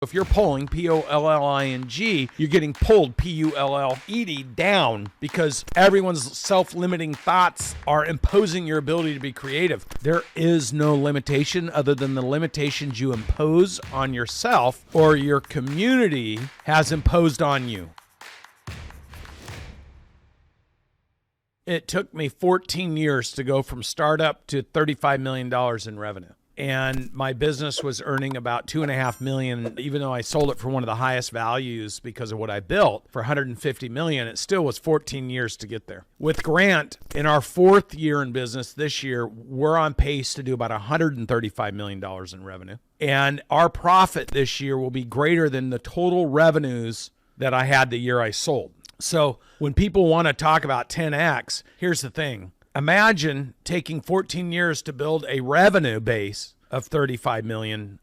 If you're pulling, P-O-L-L-I-N-G, you're getting pulled, P-U-L-L-E-D, down because everyone's self-limiting thoughts are imposing your ability to be creative. There is no limitation other than the limitations you impose on yourself or your community has imposed on you. It took me 14 years to go from startup to $35 million in revenue. And my business was earning about $2.5 million, even though I sold it for one of the highest values because of what I built for $150 million. It still was 14 years to get there. With Grant, in our fourth year in business this year, we're on pace to do about $135 million in revenue. And our profit this year will be greater than the total revenues that I had the year I sold. So when people want to talk about 10X, here's the thing. Imagine taking 14 years to build a revenue base of $35 million.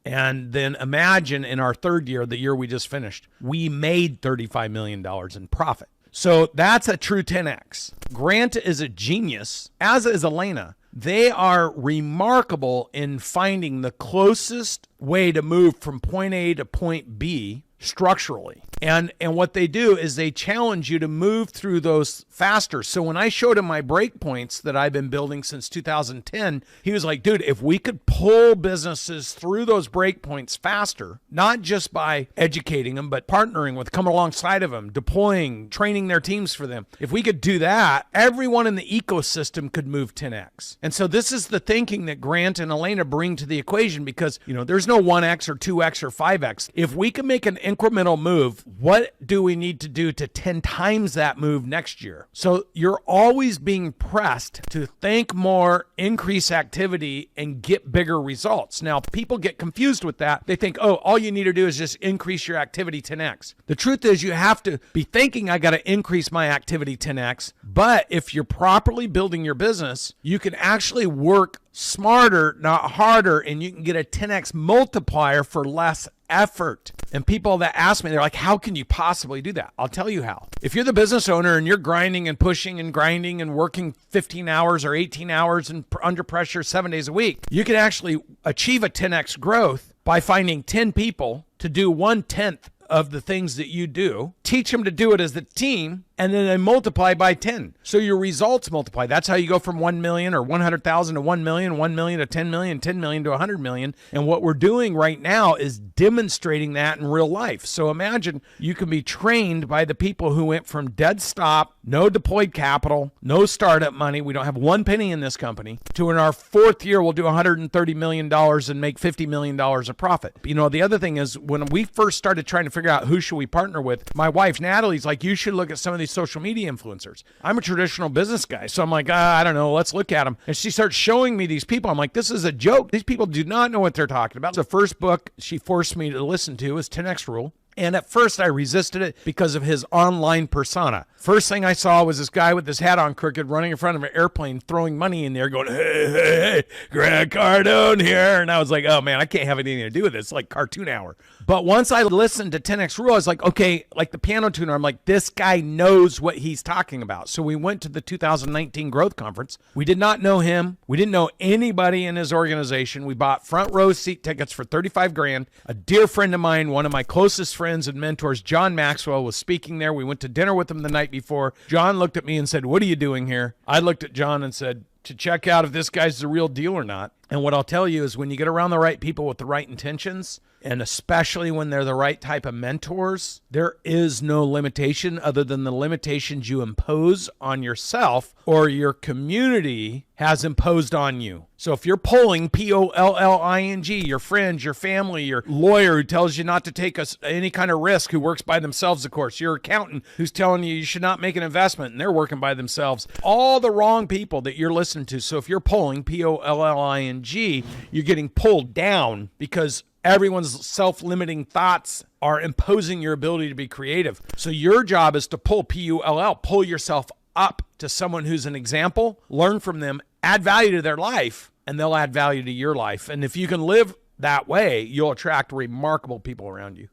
And then imagine in our third year, the year we just finished, we made $35 million in profit. So that's a true 10X. Grant is a genius, as is Elena. They are remarkable in finding the closest way to move from point A to point B structurally. And what they do is they challenge you to move through those faster. So when I showed him my breakpoints that I've been building since 2010, he was like, dude, if we could pull businesses through those breakpoints faster, not just by educating them, but partnering with, coming alongside of them, deploying, training their teams for them. If we could do that, everyone in the ecosystem could move 10X. And so this is the thinking that Grant and Elena bring to the equation because, there's no 1X or 2X or 5X. If we can make an incremental move, what do we need to do to 10 times that move next year? So you're always being pressed to think more, increase activity, and get bigger results. Now, people get confused with that. They think, all you need to do is just increase your activity 10X. The truth is you have to be thinking, I got to increase my activity 10X. But if you're properly building your business, you can actually work smarter, not harder, and you can get a 10X multiplier for less effort. And people that ask me, they're like, how can you possibly do that? I'll tell you how. If you're the business owner and you're grinding and pushing and grinding and working 15 hours or 18 hours and under pressure 7 days a week, you can actually achieve a 10X growth by finding 10 people to do 1/10 of the things that you do, teach them to do it as a team, and then they multiply by 10. So your results multiply. That's how you go from 1 million or 100,000 to 1 million, 1 million to 10 million, 10 million to 100 million. And what we're doing right now is demonstrating that in real life. So imagine you can be trained by the people who went from dead stop, no deployed capital, no startup money. We don't have one penny in this company, to in our fourth year, we'll do $130 million and make $50 million of profit. The other thing is when we first started trying to figure out who should we partner with, my wife, Natalie's like, you should look at some of these social media influencers. I'm a traditional business guy. So I'm like, I don't know. Let's look at them. And she starts showing me these people. I'm like, this is a joke. These people do not know what they're talking about. The first book she forced me to listen to is 10X Rule. And at first I resisted it because of his online persona. First thing I saw was this guy with his hat on crooked running in front of an airplane, throwing money in there going, hey, Grant Cardone here. And I was like, oh man, I can't have anything to do with it. It's like cartoon hour. But once I listened to 10X Rule, I was like, okay, like the piano tuner, I'm like, this guy knows what he's talking about. So we went to the 2019 Growth Conference. We did not know him. We didn't know anybody in his organization. We bought front row seat tickets for $35,000. A dear friend of mine, one of my closest friends and mentors, John Maxwell, was speaking there. We went to dinner with him the night before. John looked at me and said, what are you doing here? I looked at John and said, to check out if this guy's the real deal or not. And what I'll tell you is when you get around the right people with the right intentions, and especially when they're the right type of mentors, there is no limitation other than the limitations you impose on yourself or your community has imposed on you. So if you're pulling, P-O-L-L-I-N-G, your friends, your family, your lawyer who tells you not to take any kind of risk, who works by themselves, of course, your accountant who's telling you should not make an investment and they're working by themselves, all the wrong people that you're listening to. So if you're pulling, P-O-L-L-I-N-G, you're getting pulled down because everyone's self-limiting thoughts are imposing your ability to be creative. So your job is to pull, P-U-L-L, pull yourself up to someone who's an example, learn from them, add value to their life, and they'll add value to your life. And if you can live that way, you'll attract remarkable people around you.